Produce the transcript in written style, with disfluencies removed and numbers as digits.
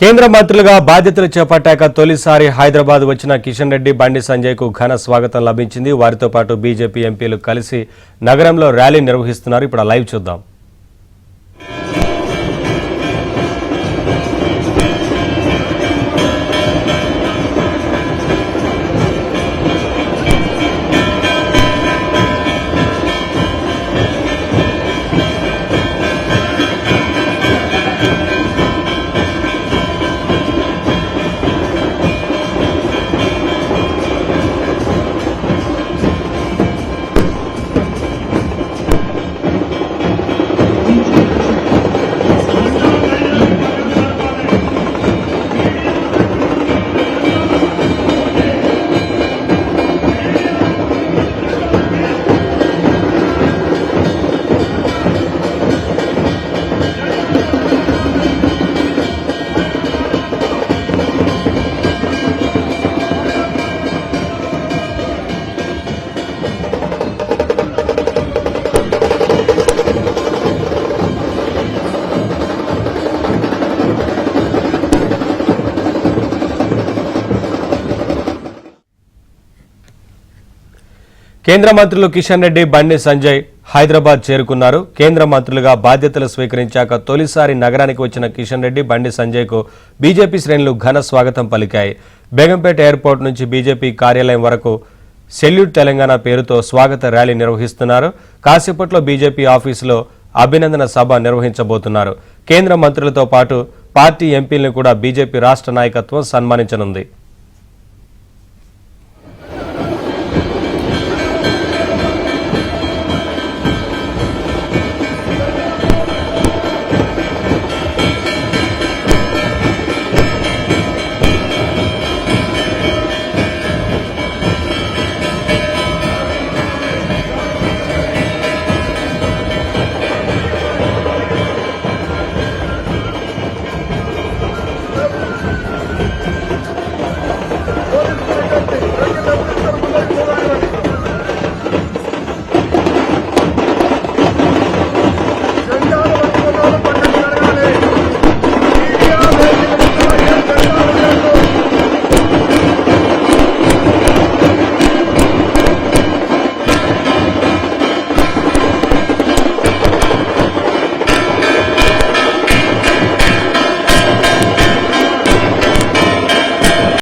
కేంద్ర మంత్రులుగా బాధ్యతలు చేపట్టాక తొలిసారి హైదరాబాద్ వచ్చిన కిషన్ రెడ్డి, బండి సంజయ్కు ఘన స్వాగతం లభించింది. వారితో పాటు బీజేపీ ఎంపీలు కలిసి నగరంలో ర్యాలీ నిర్వహిస్తున్నారు. ఇప్పుడు లైవ్ చూద్దాం. కేంద్ర మంత్రులు కిషన్ రెడ్డి, బండి సంజయ్ హైదరాబాద్ చేరుకున్నారు. కేంద్ర మంత్రులుగా బాధ్యతలు స్వీకరించాక తొలిసారి నగరానికి వచ్చిన కిషన్ రెడ్డి, బండి సంజయ్కు బీజేపీ శ్రేణులు ఘన స్వాగతం పలికాయి. బేగంపేట ఎయిర్పోర్ట్ నుంచి బీజేపీ కార్యాలయం వరకు సెల్యూట్ తెలంగాణ పేరుతో స్వాగత ర్యాలీ నిర్వహిస్తున్నారు. కాసేపట్లో బీజేపీ ఆఫీసులో అభినందన సభ నిర్వహించబోతున్నారు. కేంద్ర మంత్రులతో పాటు పార్టీ ఎంపీలను కూడా బీజేపీ రాష్ట్ర నాయకత్వం సన్మానించనుంది.